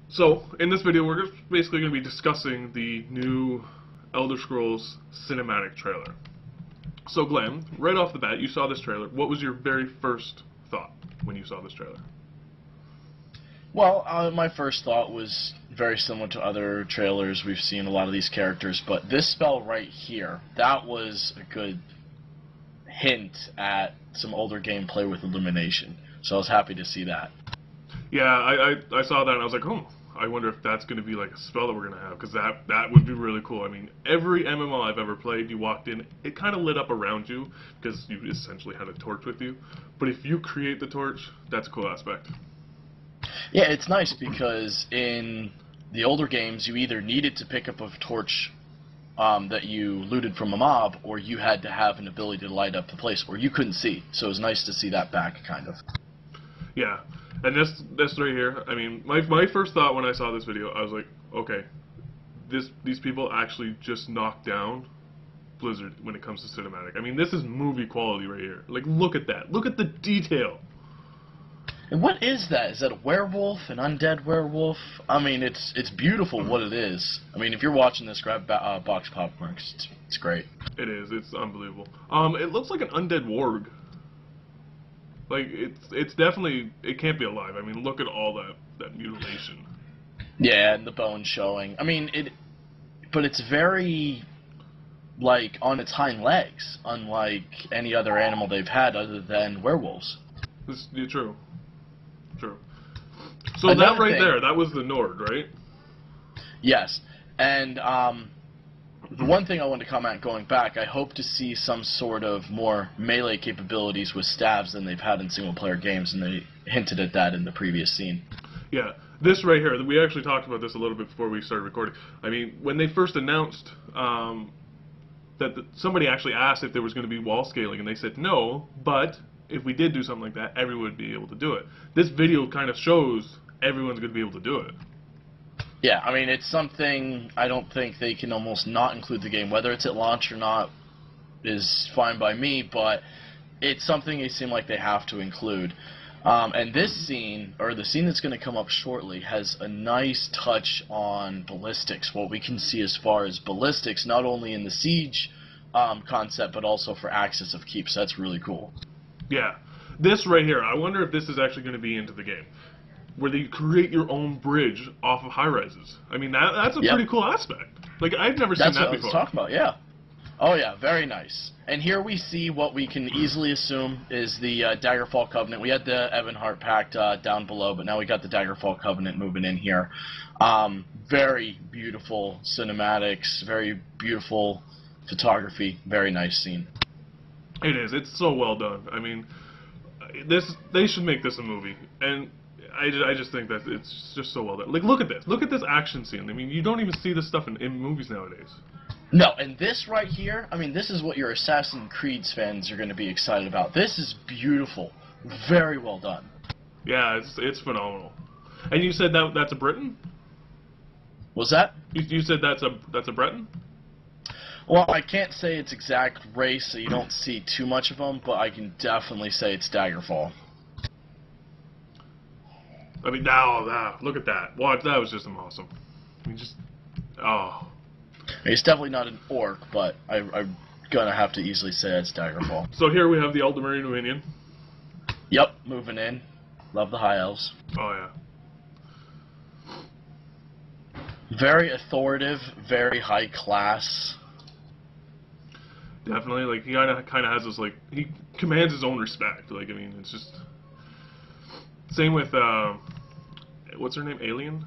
So, in this video, we're just basically going to be discussing the new Elder Scrolls cinematic trailer. So, Glenn, right off the bat, you saw this trailer. What was your very first thought when you saw this trailer? Well, my first thought was very similar to other trailers. We've seen a lot of these characters, but this spell right here, that was a good hint at some older gameplay with illumination. So I was happy to see that. Yeah, I saw that and I was like, oh, I wonder if that's going to be like a spell that we're going to have, because that would be really cool. I mean, every MMO I've ever played, you walked in, it kind of lit up around you, because you essentially had a torch with you. But if you create the torch, that's a cool aspect. Yeah, it's nice because in the older games, you either needed to pick up a torch that you looted from a mob, or you had to have an ability to light up the place, or you couldn't see. So it was nice to see that back, kind of. Yeah, and this right here, I mean, my first thought when I saw this video, I was like, okay, these people actually just knocked down Blizzard when it comes to cinematic. I mean, this is movie quality right here. Like, look at that. Look at the detail. And what is that? Is that a werewolf? An undead werewolf? I mean, it's beautiful what it is. I mean, if you're watching this, grab box popcorn. It's great. It is. It's unbelievable. It looks like an undead warg. Like, it's definitely, it can't be alive. I mean, look at all that mutilation. Yeah, and the bone showing. I mean, but it's very, like, on its hind legs, unlike any other animal they've had other than werewolves. Yeah, true. True. So that right there, that was the Nord, right? Yes. And the one thing I wanted to comment going back, I hope to see some sort of more melee capabilities with stabs than they've had in single-player games, and they hinted at that in the previous scene. Yeah. This right here, we actually talked about this a little bit before we started recording. I mean, when they first announced somebody actually asked if there was going to be wall scaling, and they said no, but if we did do something like that, everyone would be able to do it. This video kind of shows everyone's going to be able to do it. Yeah, I mean, it's something I don't think they can almost not include the game. Whether it's at launch or not is fine by me, but it's something they seem like they have to include. And this scene, or the scene that's going to come up shortly, has a nice touch on ballistics. What we can see as far as ballistics, not only in the siege concept, but also for Axis of Keep, so that's really cool. Yeah. This right here, I wonder if this is actually going to be into the game, where you create your own bridge off of high-rises. I mean, that's a pretty cool aspect. Like, I've never seen that before. That's what I was talking about, yeah. Oh, yeah, very nice. And here we see what we can easily assume is the Daggerfall Covenant. We had the Ebonheart Pact down below, but now we got the Daggerfall Covenant moving in here. Very beautiful cinematics, very beautiful photography, very nice scene. It is. It's so well done. I mean, they should make this a movie, and I just think that it's just so well done. Like, look at this. Look at this action scene. I mean, you don't even see this stuff in movies nowadays. No, and this right here, I mean, this is what your Assassin's Creed fans are going to be excited about. This is beautiful. Very well done. Yeah, it's phenomenal. And you said that's a Briton? Was that? You said that's a Breton? Well, I can't say its exact race, so you don't see too much of them, but I can definitely say it's Daggerfall. I mean, now, look at that. Watch, that was just awesome. I mean, oh. It's definitely not an orc, but I'm gonna have to easily say it's Daggerfall. So here we have the Ultramarine Dominion. Yep, moving in. Love the High Elves. Oh, yeah. Very authoritative, very high class. Definitely, like, he kind of has this, like, he commands his own respect. Like, I mean, it's just... Same with, what's her name? Alien?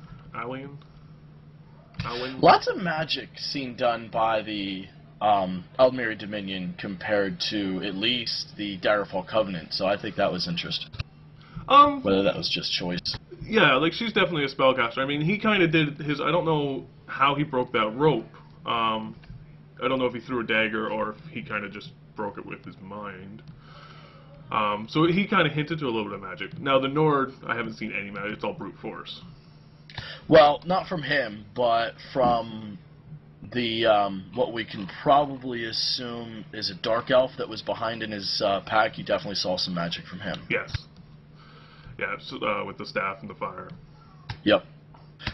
Lots of magic seen done by the Ultramarine Dominion compared to at least the Daggerfall Covenant, so I think that was interesting. Whether that was just choice. Yeah, like, she's definitely a spellcaster. I mean, he kind of did his... I don't know how he broke that rope. I don't know if he threw a dagger or if he kind of just broke it with his mind. So he kind of hinted to a little bit of magic. Now, the Nord, I haven't seen any magic. It's all brute force. Well, not from him, but from the what we can probably assume is a Dark Elf that was behind in his pack. You definitely saw some magic from him. Yes. Yeah, so, with the staff and the fire. Yep.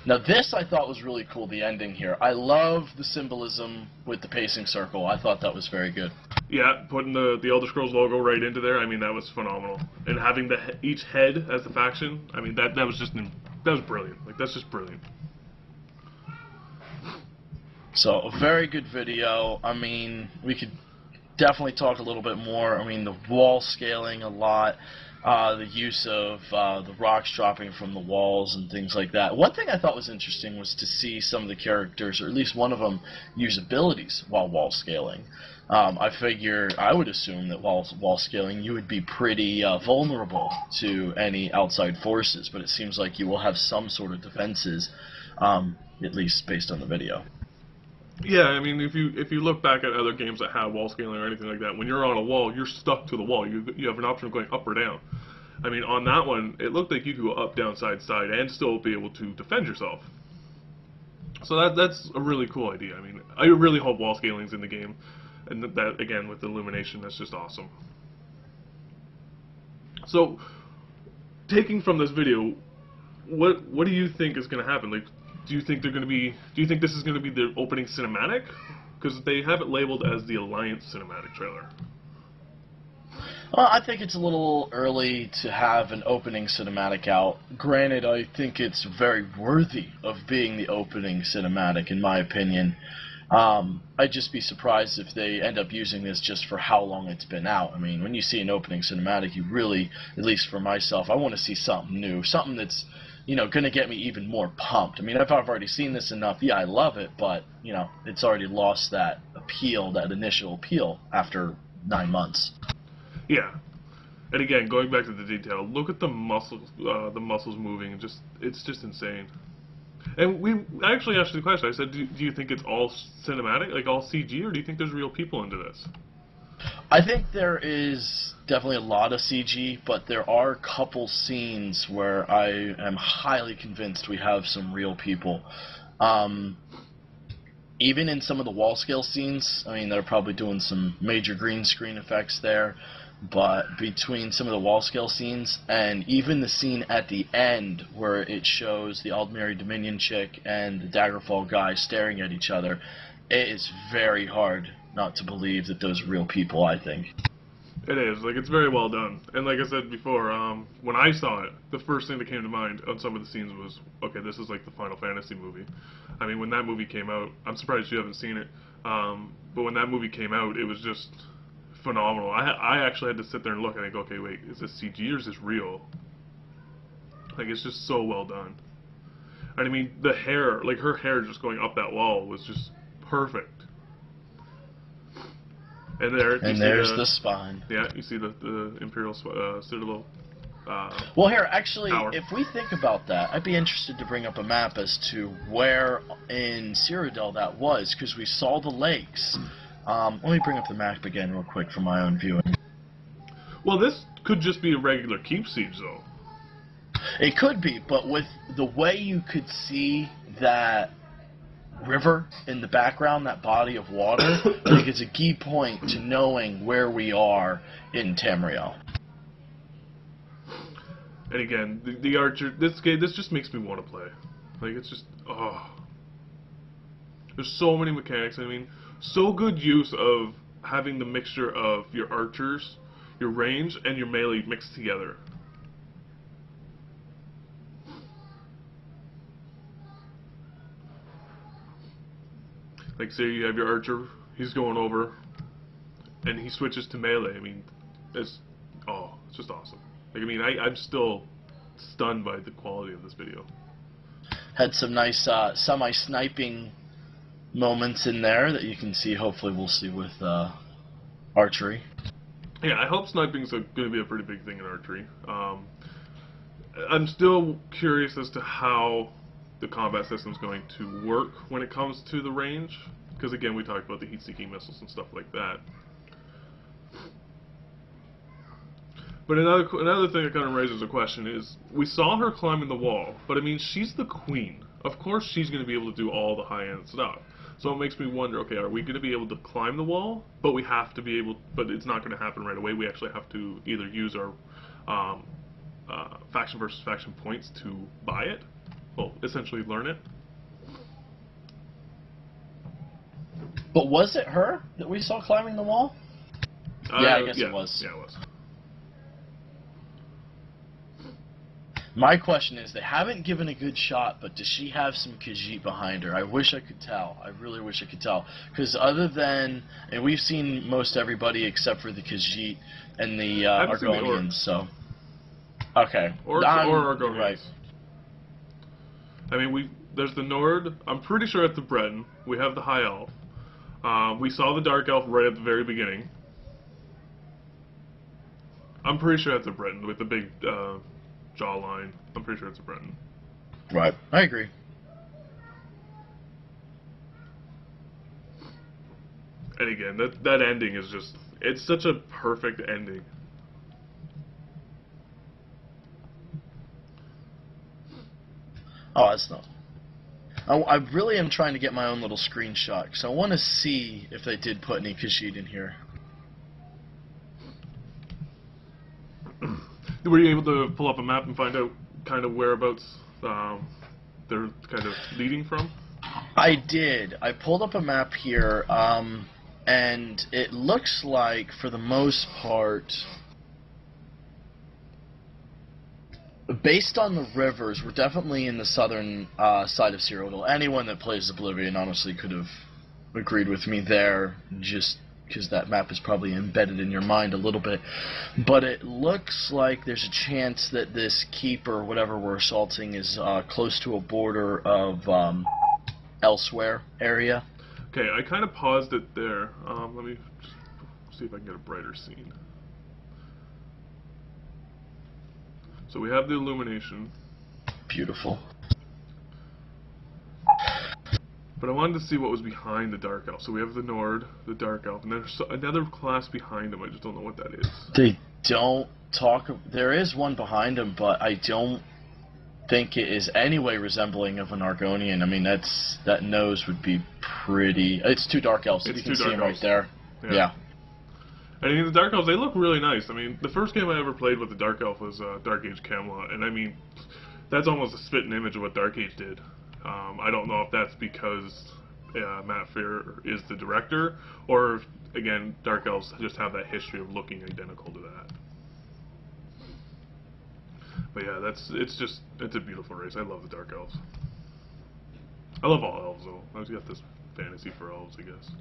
Now this I thought was really cool, the ending here. I love the symbolism with the pacing circle. I thought that was very good. Yeah, putting the Elder Scrolls logo right into there, I mean, that was phenomenal. And having each head as the faction, I mean, that was brilliant. Like, that's just brilliant. So, a very good video. I mean, we could definitely talk a little bit more. I mean, the wall scaling a lot, the use of the rocks dropping from the walls and things like that. One thing I thought was interesting was to see some of the characters, or at least one of them, use abilities while wall scaling. I would assume that while wall scaling, you would be pretty vulnerable to any outside forces, but it seems like you will have some sort of defenses, at least based on the video. Yeah, I mean, if you look back at other games that have wall scaling or anything like that, when you're on a wall, you're stuck to the wall. You have an option of going up or down. I mean, on that one, it looked like you could go up, down, side, side, and still be able to defend yourself. So that's a really cool idea. I mean, I really hope wall scaling's in the game, and that again with the illumination, that's just awesome. So, taking from this video, what do you think is going to happen? Like, do you think this is going to be the opening cinematic? Because they have it labeled as the Alliance cinematic trailer. Well, I think it's a little early to have an opening cinematic out. Granted, I think it's very worthy of being the opening cinematic, in my opinion. I'd just be surprised if they end up using this just for how long it's been out. I mean, when you see an opening cinematic, you really, at least for myself, I want to see something new, something that's, you know, going to get me even more pumped. I mean, if I've already seen this enough, yeah, I love it, but, you know, it's already lost that appeal, that initial appeal after 9 months. Yeah. And again, going back to the detail, look at the muscles moving. It's just insane. And I actually asked you the question. I said, do you think it's all cinematic, like all CG, or do you think there's real people into this? I think there is definitely a lot of CG, but there are a couple scenes where I am highly convinced we have some real people. Even in some of the wall scale scenes, I mean, they're probably doing some major green screen effects there, but between some of the wall scale scenes and even the scene at the end where it shows the Aldmeri Dominion chick and the Daggerfall guy staring at each other, it is very hard not to believe that those are real people, I think. It is. Like, it's very well done. And like I said before, when I saw it, the first thing that came to mind on some of the scenes was, okay, this is like the Final Fantasy movie. I mean, when that movie came out, I'm surprised you haven't seen it, but when that movie came out, it was just phenomenal. I actually had to sit there and look and think, okay, wait, is this CG or is this real? Like, it's just so well done. And I mean, the hair, like her hair just going up that wall was just perfect. And there's the spine. Yeah, you see the Imperial Citadel. Well, here, actually, tower. if we think about that, I'd be interested to bring up a map as to where in Cyrodiil that was, because we saw the lakes. Let me bring up the map again real quick for my own viewing. Well, this could just be a regular keep siege, though. It could be, but with the way you could see that river in the background, that body of water, I think it's a key point to knowing where we are in Tamriel. And again, the archer, this just makes me want to play. Like, it's just, oh. There's so many mechanics. I mean, so good use of having the mixture of your archers, your range, and your melee mixed together. Like, say you have your archer, he's going over, and he switches to melee. I mean, it's just awesome. Like, I mean, I'm still stunned by the quality of this video. Had some nice semi-sniping moments in there that you can see, hopefully we'll see with archery. Yeah, I hope sniping's going to be a pretty big thing in archery. I'm still curious as to how the combat system's going to work when it comes to the range, because again, we talked about the heat-seeking missiles and stuff like that. But another thing that kind of raises a question is, we saw her climbing the wall, but I mean, she's the queen. Of course she's going to be able to do all the high-end stuff. So it makes me wonder, okay, are we going to be able to climb the wall, but but it's not going to happen right away. We actually have to either use our faction versus faction points to buy it, well, essentially learn it. But was it her that we saw climbing the wall? Yeah, I guess it was. Yeah, it was. My question is, they haven't given a good shot, but does she have some Khajiit behind her? I wish I could tell. I really wish I could tell. Because other than, and we've seen most everybody except for the Khajiit and the Argonians, so. Okay. Or Argonians. Right. I mean, there's the Nord. I'm pretty sure it's the Breton. We have the High Elf. We saw the Dark Elf right at the very beginning. I'm pretty sure it's a Breton with the big jawline. I'm pretty sure it's a Breton. Right. I agree. And again, that ending is just, it's such a perfect ending. Oh, that's not. I really am trying to get my own little screenshot, because I want to see if they did put any Khajiit in here. Were you able to pull up a map and find out kind of whereabouts they're kind of leading from? I did. I pulled up a map here, and it looks like, for the most part, based on the rivers, we're definitely in the southern side of Cyrodiil. Anyone that plays Oblivion honestly could have agreed with me there, just because that map is probably embedded in your mind a little bit. But it looks like there's a chance that this keep, or whatever we're assaulting, is close to a border of elsewhere area. Okay, I kind of paused it there. Let me just see if I can get a brighter scene. So we have the illumination. Beautiful. But I wanted to see what was behind the Dark Elf. So we have the Nord, the Dark Elf, and there's another class behind him. I just don't know what that is. They don't talk. There is one behind him, but I don't think it is any way resembling of an Argonian. I mean, that nose would be pretty. It's two Dark Elves. It's you can two see Dark them Elves. right there. Yeah. And I mean, the Dark Elves, they look really nice. I mean, the first game I ever played with the Dark Elf was Dark Age Camelot, and I mean, that's almost a spitting image of what Dark Age did. I don't know if that's because Matt Fair is the director, or if, again, Dark Elves just have that history of looking identical to that. But yeah, it's a beautiful race. I love the Dark Elves. I love all elves, though. I've got this fantasy for elves, I guess.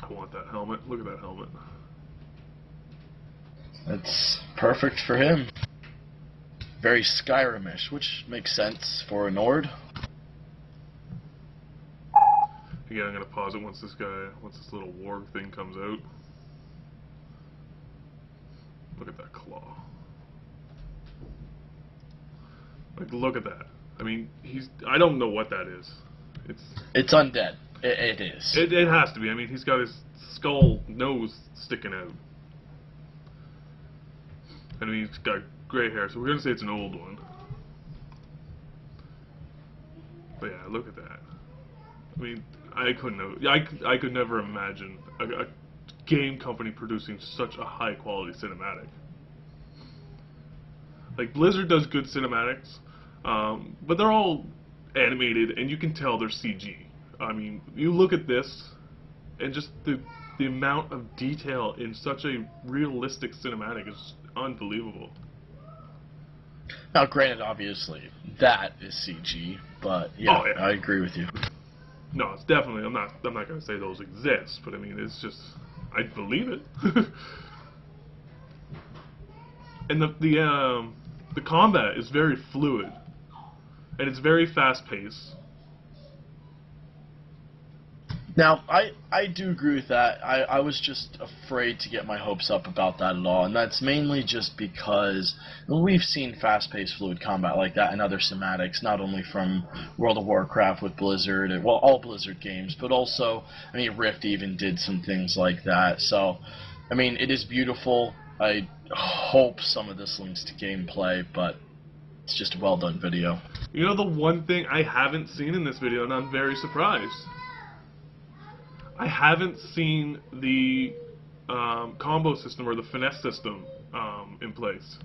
I want that helmet. Look at that helmet. That's perfect for him. Very Skyrimish, which makes sense for a Nord. Again, I'm gonna pause it once this little warg thing comes out. Look at that claw. Like, look at that. I mean, I don't know what that is. It's undead. It is. It has to be. I mean, he's got his skull nose sticking out. I mean, he's got gray hair, so we're gonna say it's an old one. But yeah, look at that. I mean, I could never imagine a game company producing such a high quality cinematic. Like, Blizzard does good cinematics, but they're all animated, and you can tell they're CG. I mean, you look at this, and just the amount of detail in such a realistic cinematic is unbelievable. Now, granted, obviously, that is CG, but yeah, I agree with you. No, it's definitely. I'm not going to say those exist, but I mean, it's just, I believe it. And the combat is very fluid, and it's very fast paced. Now, I do agree with that. I was just afraid to get my hopes up about that at all, and that's mainly just because we've seen fast-paced fluid combat like that in other cinematics, not only from World of Warcraft with Blizzard, and, well, all Blizzard games, but also, I mean, Rift even did some things like that. So, I mean, it is beautiful. I hope some of this links to gameplay, but it's just a well-done video. You know, the one thing I haven't seen in this video, and I'm very surprised, I haven't seen the combo system or the finesse system in place.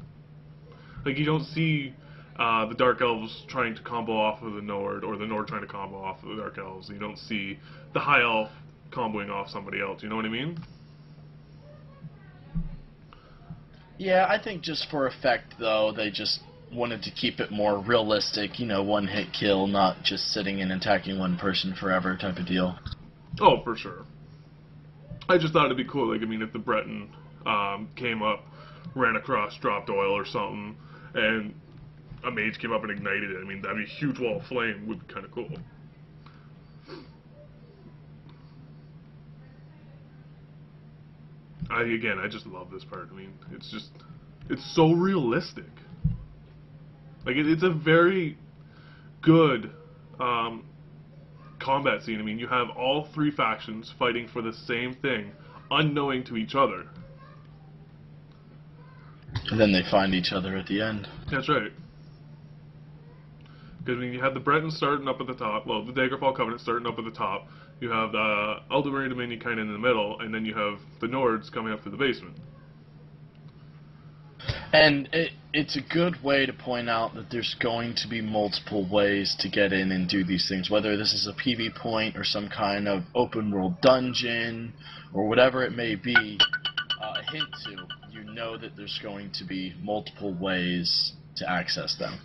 Like, you don't see the Dark Elves trying to combo off of the Nord, or the Nord trying to combo off of the Dark Elves. You don't see the High Elf comboing off somebody else. You know what I mean? Yeah, I think just for effect, though, they just wanted to keep it more realistic, you know, one-hit kill, not just sitting and attacking one person forever type of deal. Oh, for sure. I just thought it'd be cool, like, I mean, if the Breton came up, ran across, dropped oil or something, and a mage came up and ignited it. I mean, that'd be a huge wall of flame. Would be kind of cool. Again, I just love this part. I mean, it's so realistic. Like, it's a very good combat scene. I mean, you have all three factions fighting for the same thing, unknowing to each other. And then they find each other at the end. That's right. Because, I mean, you have the Bretons starting up at the top, well, the Daggerfall Covenant starting up at the top, you have the Elderberry Dominion kind of in the middle, and then you have the Nords coming up through the basement. And it's a good way to point out that there's going to be multiple ways to get in and do these things, whether this is a PV point or some kind of open world dungeon or whatever it may be. A hint to, you know that there's going to be multiple ways to access them.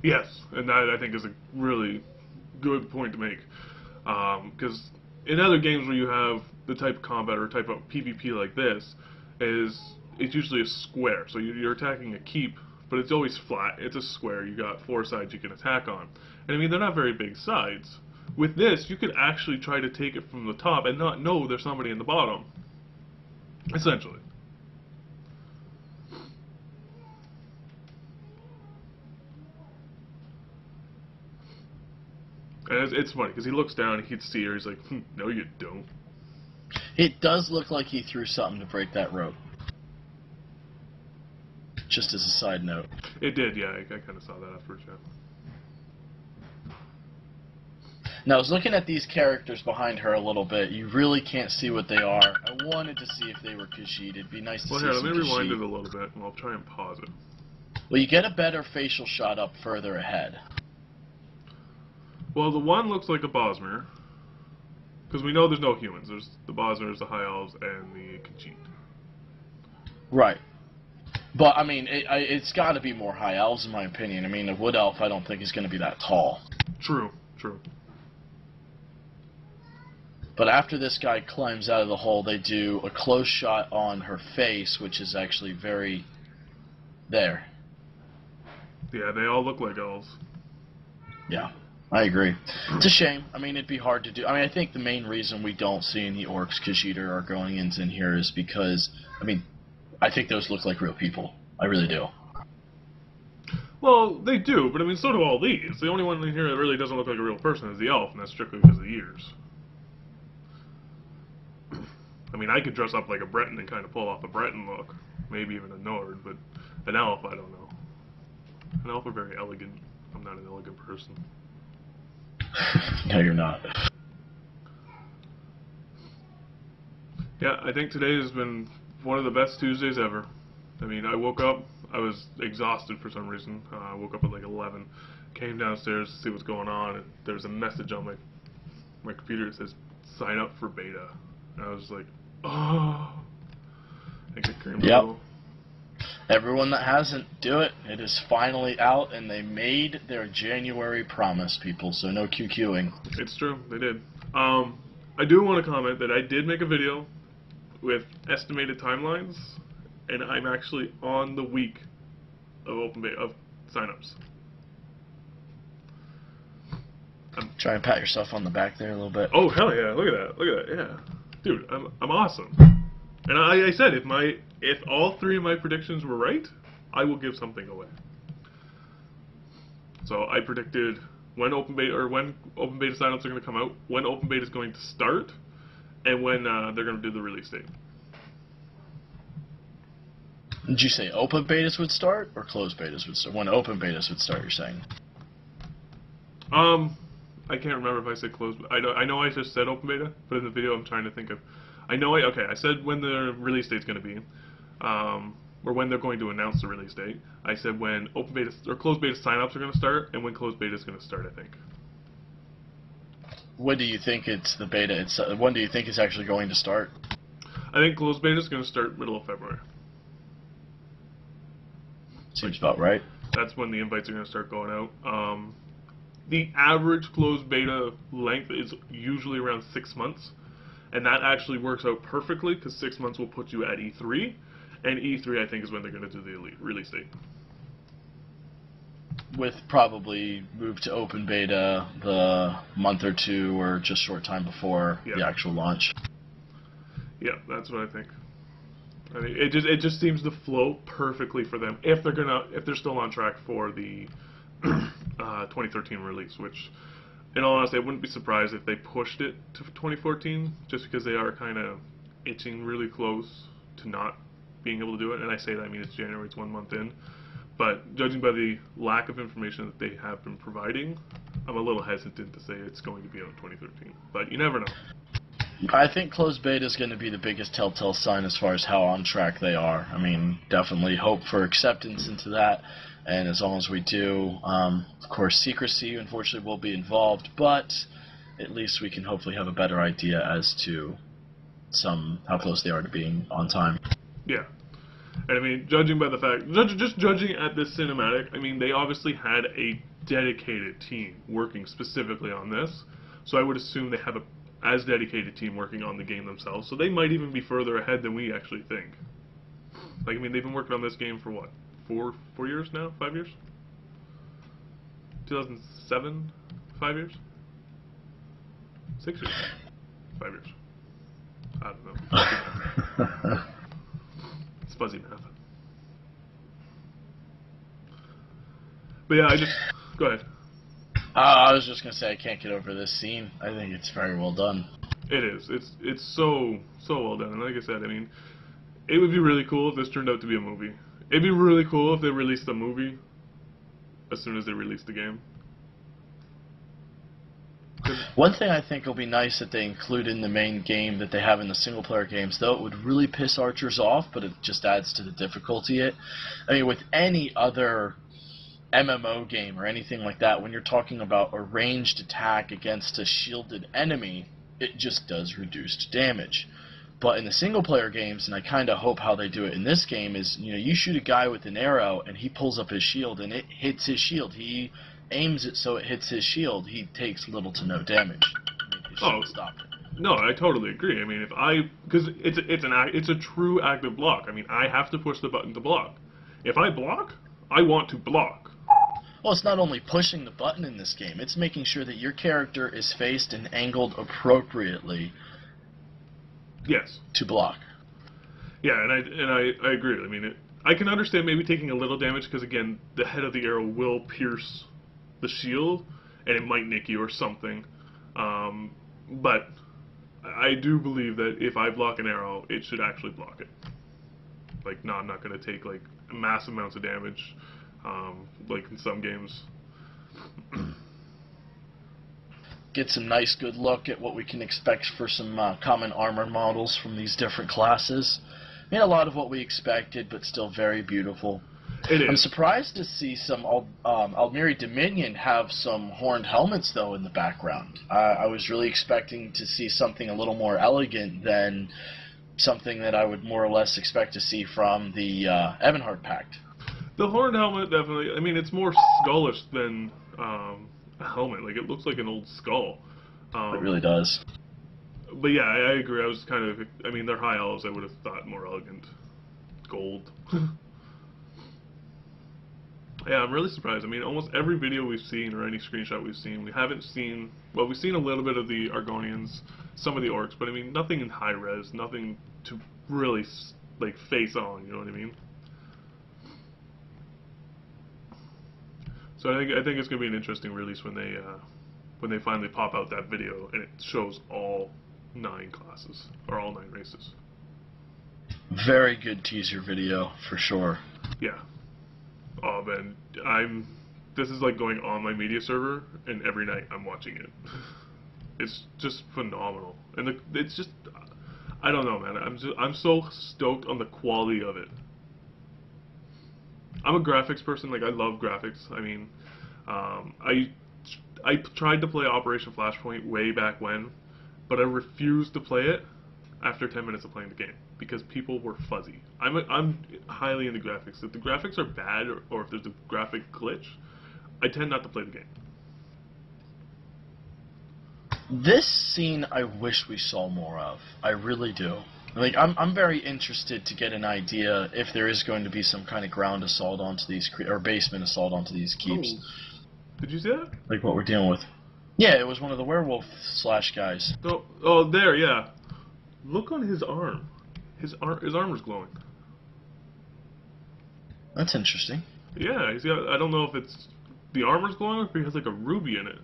Yes, and that I think is a really good point to make. Because in other games where you have the type of combat or type of PvP like this, it's usually a square. So you're attacking a keep, but it's always flat. It's a square. You got four sides you can attack on. And I mean, they're not very big sides. With this, you could actually try to take it from the top and not know there's somebody in the bottom. Essentially. And it's funny, because he looks down and he'd see her, he's like, no you don't. It does look like he threw something to break that rope. Just as a side note. It did, yeah, I kind of saw that afterwards, yeah. Now, I was looking at these characters behind her a little bit. You really can't see what they are. I wanted to see if they were Khajiit. It'd be nice to see some Khajiit. Well, here, let me rewind it a little bit, and I'll try and pause it. Well, you get a better facial shot up further ahead. Well, the one looks like a Bosmer, because we know there's no humans. There's the Bosmers, the High Elves, and the Khajiit. Right. But, I mean, it's got to be more High Elves, in my opinion. I mean, a Wood Elf I don't think is going to be that tall. True, true. But after this guy climbs out of the hole, they do a close shot on her face, which is actually very... there. Yeah, they all look like elves. Yeah. I agree. It's a shame. I mean, it'd be hard to do. I mean, I think the main reason we don't see any orcs, Khajiit, or Argonians in here is because, I mean, I think those look like real people. I really do. Well, they do, but I mean, so do all these. The only one in here that really doesn't look like a real person is the elf, and that's strictly because of the ears. I mean, I could dress up like a Breton and kind of pull off a Breton look. Maybe even a Nord, but an elf, I don't know. An elf are very elegant. I'm not an elegant person. No, you're not. Yeah, I think today has been one of the best Tuesdays ever. I mean, I woke up, I was exhausted for some reason. I woke up at like 11, came downstairs to see what's going on, and there's a message on my computer that says, sign up for beta. And I was like, oh. I get creamed a little. Everyone that hasn't, do it. It is finally out, and they made their January promise, people, so no QQing. It's true, they did. I do want to comment that I did make a video with estimated timelines, and I'm actually on the week of open beta, of signups. Try and pat yourself on the back there a little bit. Oh, hell yeah, look at that, yeah. Dude, I'm awesome. And I said, if all three of my predictions were right, I will give something away. So I predicted when open beta signups are going to come out, when open beta is going to start, and when they're going to do the release date. Did you say open betas would start or closed betas would start? When open betas would start, you're saying? I can't remember if I said closed. I know I just said open beta, but in the video I'm trying to think of. I said when the release date's going to be. or when they're going to announce the release date. I said when open beta or closed beta signups are going to start, and when closed beta is going to start, I think. When do you think it's the beta? When do you think it's actually going to start? I think closed beta is going to start middle of February. Seems about right. That's when the invites are going to start going out. The average closed beta length is usually around 6 months, and that actually works out perfectly because 6 months will put you at E3, and E3 I think is when they're going to do the release date. With probably move to open beta the month or two or just short time before the actual launch. Yeah, that's what I think. I mean, it just seems to flow perfectly for them if they're still on track for the 2013 release. Which, in all honesty, I wouldn't be surprised if they pushed it to 2014, just because they are kind of itching really close to not being able to do it. And I say that, I mean it's January, it's 1 month in. But judging by the lack of information that they have been providing, I'm a little hesitant to say it's going to be out in 2013. But you never know. I think closed beta is going to be the biggest telltale sign as far as how on track they are. I mean, definitely hope for acceptance into that, and as long as we do, of course, secrecy unfortunately will be involved, but at least we can hopefully have a better idea as to how close they are to being on time. Yeah. And I mean, judging by the fact, just judging at this cinematic, I mean, they obviously had a dedicated team working specifically on this, so I would assume they have a as dedicated team working on the game themselves, so they might even be further ahead than we actually think. Like, I mean, they've been working on this game for what, 4 years now? 5 years? 2007? 5 years? 6 years? 5 years? I don't know. It's fuzzy math. But yeah, go ahead. I was just going to say I can't get over this scene. I think it's very well done. It is. It's so well done. And like I said, I mean, it would be really cool if this turned out to be a movie. It'd be really cool if they released the movie as soon as they released the game. One thing I think will be nice that they include in the main game that they have in the single-player games, though it would really piss archers off, but it just adds to the difficulty. I mean, with any other MMO game or anything like that, when you're talking about a ranged attack against a shielded enemy, it just does reduced damage. But in the single-player games, and I kind of hope how they do it in this game, is you shoot a guy with an arrow and he pulls up his shield and it hits his shield. He aims it so it hits his shield. He takes little to no damage. I mean, his shield stopped it. No, I totally agree. I mean, because it's a true active block. I mean, I have to push the button to block. If I block, I want to block. Well, it's not only pushing the button in this game, it's making sure that your character is faced and angled appropriately. Yes. To block. Yeah, and I agree. I mean, I can understand maybe taking a little damage because, again, the head of the arrow will pierce the shield, and it might nick you or something. But I do believe that if I block an arrow, it should actually block it. Like, no, I'm not going to take, like, massive amounts of damage. Like in some games. Get some nice good look at what we can expect for some common armor models from these different classes. I mean, a lot of what we expected, but still very beautiful. It is. I'm surprised to see some Almiri Dominion have some horned helmets, though, in the background. I was really expecting to see something a little more elegant than something that I would more or less expect to see from the Evanhard Pact. The horned helmet, definitely. I mean, it's more skullish than a helmet. Like, it looks like an old skull. It really does. But yeah, I agree. I was kind of, I mean, they're high elves. I would have thought more elegant. Gold. Yeah, I'm really surprised. I mean, almost every video we've seen or any screenshot we've seen, we haven't seen, well, we've seen a little bit of the Argonians, some of the orcs, but I mean, nothing in high res, nothing to really, like, face on, you know what I mean? So I think it's going to be an interesting release when they finally pop out that video and it shows all 9 classes, or all 9 races. Very good teaser video, for sure. Yeah. Oh man, this is like going on my media server, and every night I'm watching it. It's just phenomenal, and it's just, I don't know, man. I'm so stoked on the quality of it. I'm a graphics person. Like, I love graphics. I mean, I tried to play Operation Flashpoint way back when, but I refused to play it after 10 minutes of playing the game because people were fuzzy. I'm highly into graphics. If the graphics are bad or if there's a graphic glitch, I tend not to play the game. This scene I wish we saw more of. I really do. Like, I'm very interested to get an idea if there is going to be some kind of ground assault onto these or basement assault onto these keeps. Oh. Did you see that? Like what we're dealing with. Yeah, it was one of the werewolf slash guys. Oh, there, yeah. Look on his arm. His armor's glowing. That's interesting. Yeah, he's got. I don't know if it's the armor's glowing or if he has like a ruby in it.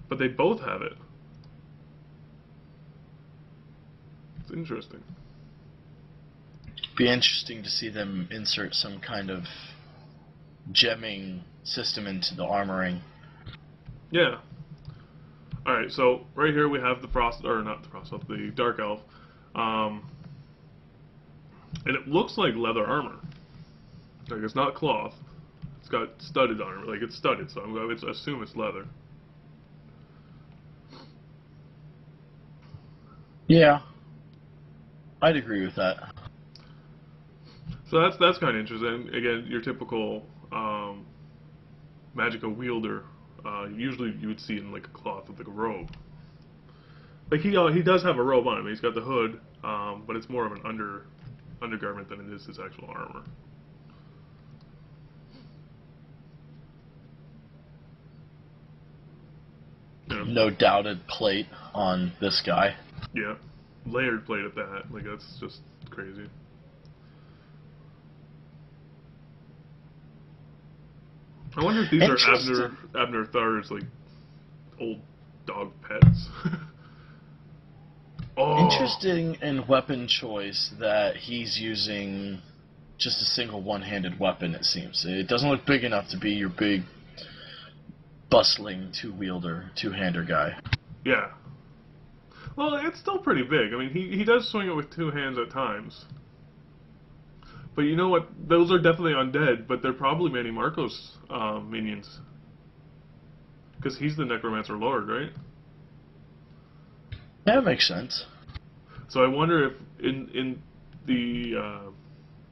But they both have it. It's interesting. Be interesting to see them insert some kind of gemming system into the armoring. Yeah. Alright, so right here we have the the Dark Elf. And it looks like leather armor. Like, it's not cloth. It's got studded armor. Like, it's studded, so I'm going to assume it's leather. Yeah. I'd agree with that. So that's kind of interesting. Again, your typical magical wielder. Usually you would see it in like a cloth with like a robe. Like he does have a robe on him. He's got the hood, but it's more of an undergarment than it is his actual armor. Yeah. No doubted plate on this guy. Yeah, layered plate at that. Like, that's just crazy. I wonder if these are Abner Thar's like old dog pets. Oh. Interesting in weapon choice that he's using just a single one-handed weapon, it seems. It doesn't look big enough to be your big, bustling two-hander guy. Yeah. Well, it's still pretty big. I mean, he does swing it with two hands at times. But you know what? Those are definitely undead, but they're probably Manny Marco's minions. Because he's the Necromancer Lord, right? That makes sense. So I wonder if in the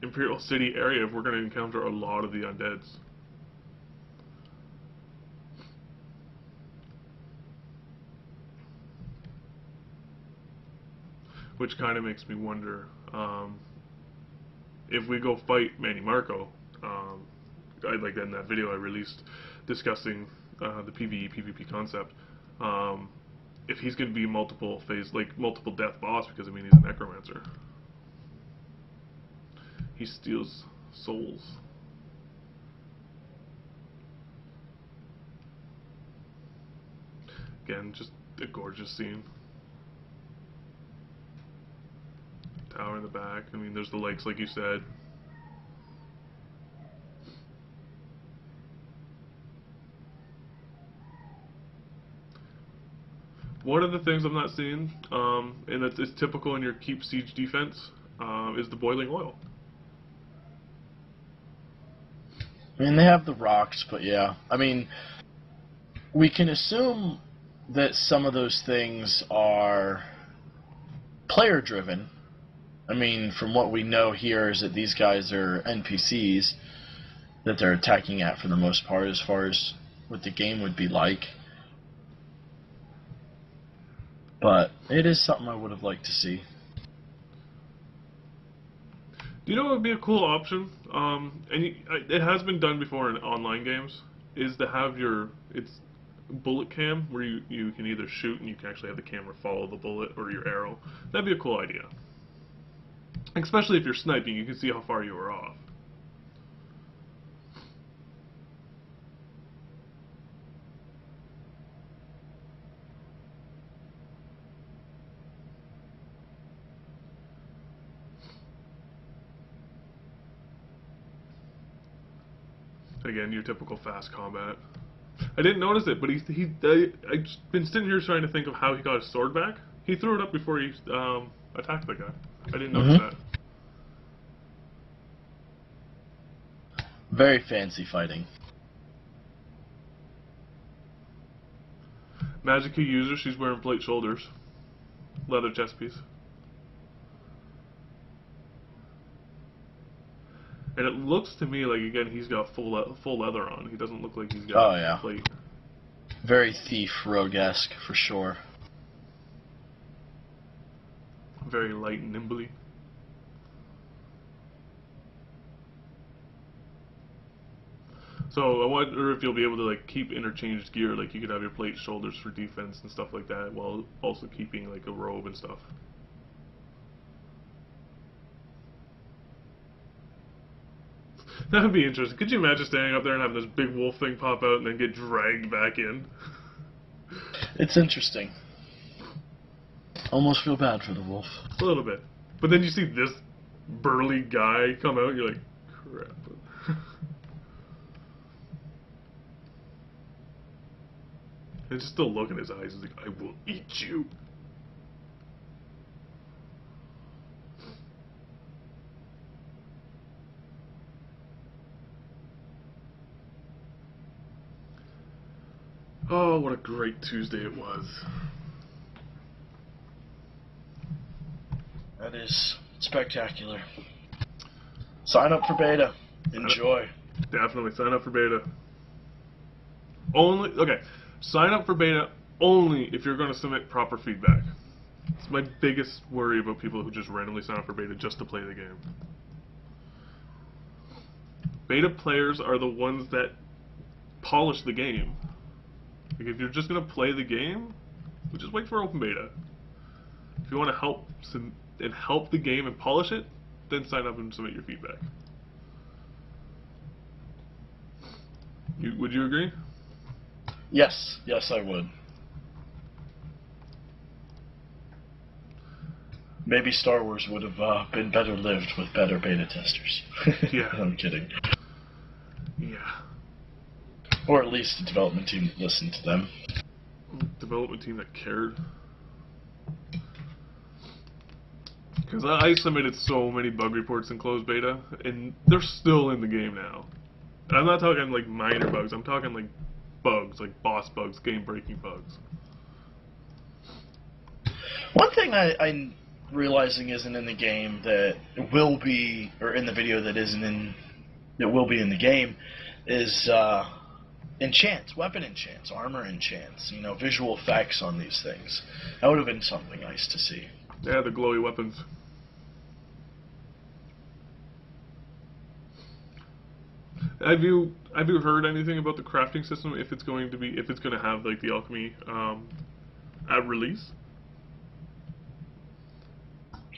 Imperial City area, if we're going to encounter a lot of the undeads. Which kind of makes me wonder if we go fight Manny Marco. Like in that video I released discussing the PvE PvP concept. If he's going to be multiple death boss, because I mean he's a necromancer. He steals souls. Again, just a gorgeous scene. Tower in the back. I mean, there's the lakes, like you said. One of the things I'm not seeing, and it's typical in your keep siege defense, is the boiling oil. I mean, they have the rocks, but yeah. I mean, we can assume that some of those things are player-driven. I mean, from what we know here is that these guys are NPCs that they're attacking at for the most part, as far as what the game would be like. But it is something I would have liked to see. Do you know what would be a cool option? It has been done before in online games, is to have it's bullet cam, where you can either shoot and you can actually have the camera follow the bullet or your arrow. That'd be a cool idea. Especially if you're sniping, you can see how far you are off. Again, your typical fast combat. I didn't notice it, but I've been sitting here trying to think of how he got his sword back. He threw it up before he attacked the guy. I didn't notice that. Very fancy fighting. Magic key user, she's wearing plate shoulders. Leather chest piece. And it looks to me like, again, he's got full leather on. He doesn't look like he's got plate. Very Thief Rogue-esque, for sure. Very light and nimbly. So I wonder if you'll be able to like keep interchanged gear, like you could have your plate shoulders for defense and stuff like that, while also keeping like a robe and stuff. That would be interesting. Could you imagine standing up there and having this big wolf thing pop out and then get dragged back in? It's interesting. Almost feel bad for the wolf. A little bit. But then you see this burly guy come out and you're like, crap. And just the look in his eyes is like, I will eat you. Oh, what a great Tuesday it was. That is spectacular. Sign up for beta. Enjoy. Definitely sign up for beta. Sign up for beta only if you're going to submit proper feedback. It's my biggest worry about people who just randomly sign up for beta just to play the game. Beta players are the ones that polish the game. Like if you're just going to play the game, just wait for open beta. If you want to help the game and polish it, then sign up and submit your feedback. Would you agree? Yes, I would. Maybe Star Wars would have been better lived with better beta testers. Yeah. I'm kidding. Yeah. Or at least the development team that listened to them. Development team that cared. Because I submitted so many bug reports in closed beta, and they're still in the game now. And I'm not talking like minor bugs, I'm talking like bugs, like boss bugs, game-breaking bugs. One thing I'm realizing isn't in the game that will be, or in the video that will be in the game, is enchants, weapon enchants, armor enchants, visual effects on these things. That would have been something nice to see. Yeah, the glowy weapons. Have you heard anything about the crafting system? If it's going to have like the alchemy at release?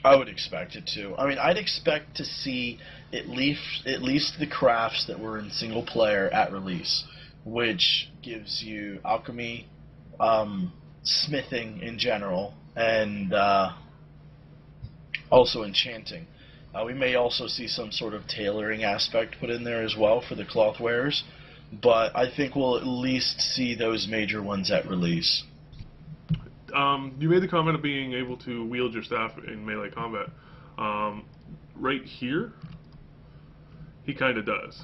I would expect it to. I mean, I'd expect to see at least the crafts that were in single player at release, which gives you alchemy, smithing in general, and also enchanting. We may also see some sort of tailoring aspect put in there as well for the cloth wearers, but I think we'll at least see those major ones at release. You made the comment of being able to wield your staff in melee combat. Right here, he kind of does.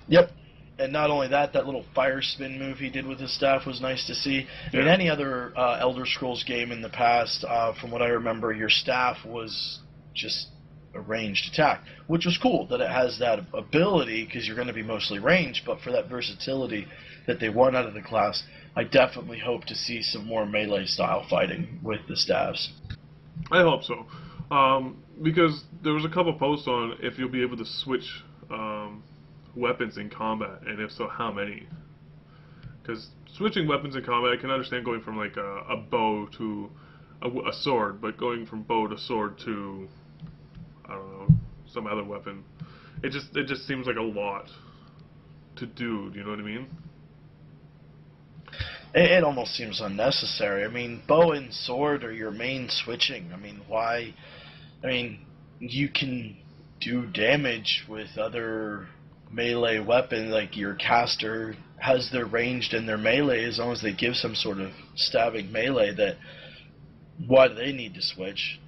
Yep. And not only that, that little fire spin move he did with his staff was nice to see. Yeah. In any other Elder Scrolls game in the past, from what I remember, your staff was just a ranged attack, which was cool that it has that ability because you're going to be mostly ranged, but for that versatility that they want out of the class, I definitely hope to see some more melee style fighting with the staffs. I hope so, because there was a couple posts on if you'll be able to switch weapons in combat, and if so, how many. Because switching weapons in combat, I can understand going from like a bow to a sword, but going from bow to sword to, I don't know, some other weapon, it just seems like a lot to do. Do you know what I mean? It almost seems unnecessary. I mean, bow and sword are your main switching. I mean, why? I mean, you can do damage with other melee weapons, like your caster has their ranged and their melee, as long as they give some sort of stabbing melee. That why do they need to switch?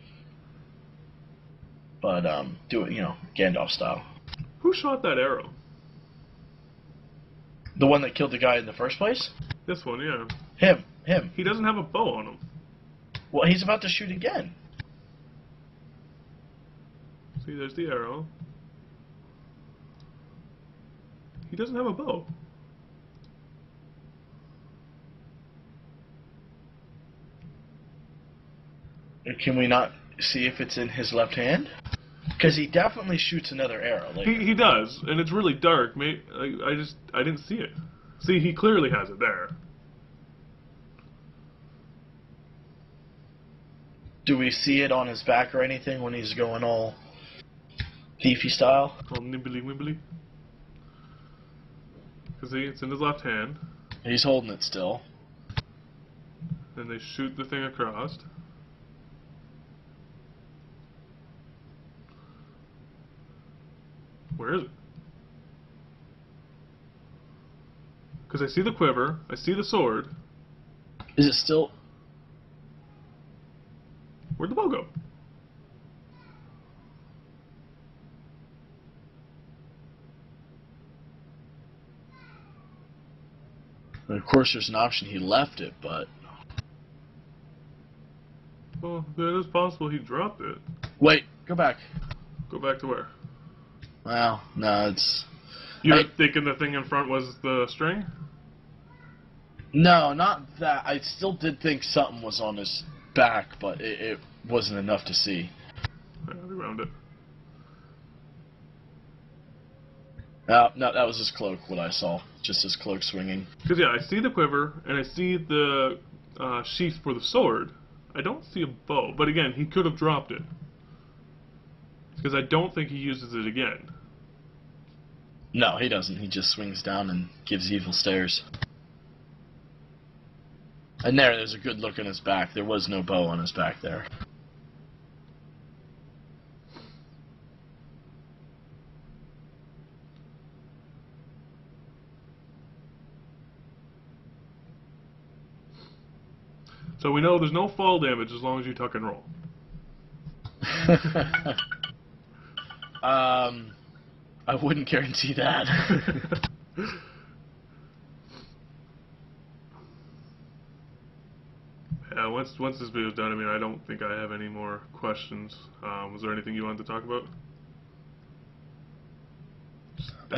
But do it, Gandalf style. Who shot that arrow? The one that killed the guy in the first place? This one, yeah. Him. He doesn't have a bow on him. Well, he's about to shoot again. See, there's the arrow. He doesn't have a bow. Can we not see if it's in his left hand? Because he definitely shoots another arrow later. He does, and it's really dark. I didn't see it. See, he clearly has it there. Do we see it on his back or anything when he's going all thiefy style? All nibbly wibbly. Because see, it's in his left hand. He's holding it still. Then they shoot the thing across. Where is it? Because I see the quiver, I see the sword. Is it still... Where'd the bow go? Of course, there's an option he left it, but... Well, it is possible he dropped it. Wait, go back. Go back to where? Well, no, it's... You're thinking the thing in front was the string? No, not that. I still did think something was on his back, but it wasn't enough to see. Yeah, around it. No, that was his cloak, what I saw. Just his cloak swinging. Because, yeah, I see the quiver, and I see the sheath for the sword. I don't see a bow, but again, he could have dropped it. Because I don't think he uses it again. No, he doesn't. He just swings down and gives evil stares. And there's a good look on his back. There was no bow on his back there. So we know there's no fall damage as long as you tuck and roll. I wouldn't guarantee that. Yeah, once this video's done, I mean, I don't think I have any more questions. Was there anything you wanted to talk about?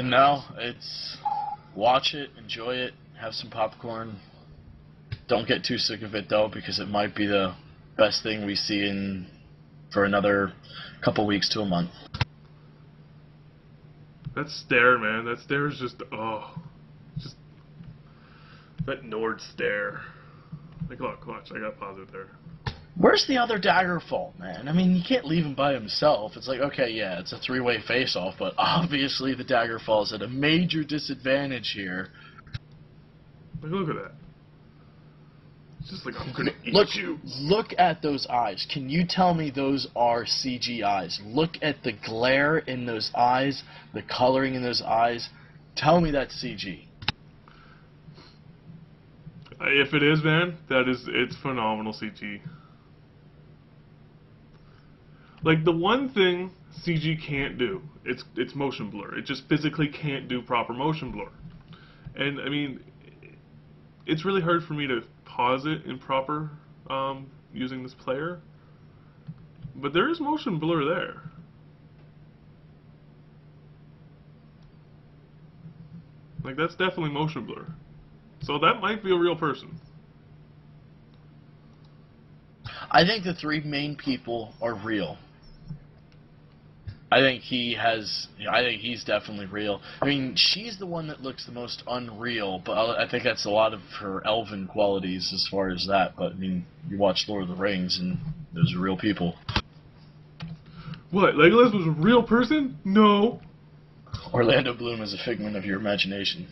No, it's... Watch it, enjoy it, have some popcorn. Don't get too sick of it, though, because it might be the best thing we see in for another couple weeks to a month. That stare, man. That stare is just, just that Nord stare. Like, look, watch, I got paused there. Where's the other Daggerfall, man? I mean, you can't leave him by himself. It's like, okay, yeah, it's a three-way face-off, but obviously the Daggerfall's at a major disadvantage here. Like, look at that. It's just like, I'm gonna eat you. Look at those eyes. Can you tell me those are CG eyes? Look at the glare in those eyes, the coloring in those eyes. Tell me that's CG. If it is, man, it's phenomenal CG. Like, the one thing CG can't do, it's motion blur. It just physically can't do proper motion blur. And, I mean, it's really hard for me to pause it in proper using this player, but there is motion blur there. Like, that's definitely motion blur. So that might be a real person. I think the three main people are real. I think he's definitely real. I mean, she's the one that looks the most unreal, but I think that's a lot of her elven qualities as far as that. But, I mean, you watch Lord of the Rings, and those are real people. What, Legolas was a real person? No. Orlando Bloom is a figment of your imagination.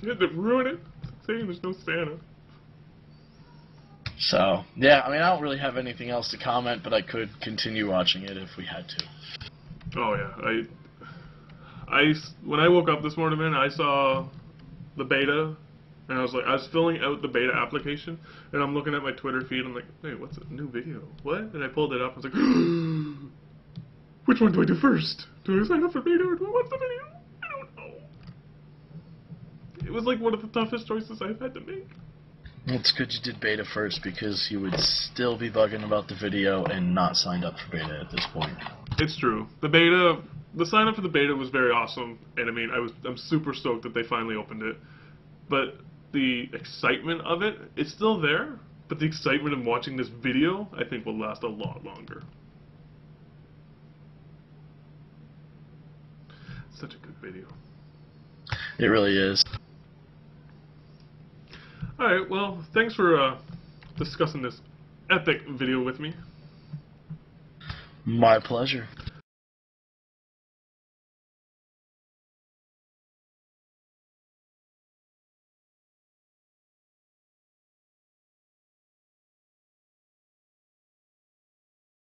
You had to ruin it, saying there's no Santa. So, yeah, I mean, I don't really have anything else to comment, but I could continue watching it if we had to. Oh, yeah. When I woke up this morning, man, I saw the beta, and I was filling out the beta application, and I'm looking at my Twitter feed, I'm like, hey, what's a new video? What? And I pulled it up, I was like, which one do I do first? Do I sign up for beta, or do I watch the video? I don't know. It was like one of the toughest choices I've had to make. It's good you did beta first, because you would still be bugging about the video and not signed up for beta at this point. It's true. The sign up for the beta was very awesome, and I mean, I'm super stoked that they finally opened it. But the excitement of it, it's still there, but the excitement of watching this video, I think, will last a lot longer. Such a good video. It really is. Alright, well, thanks for discussing this epic video with me. My pleasure.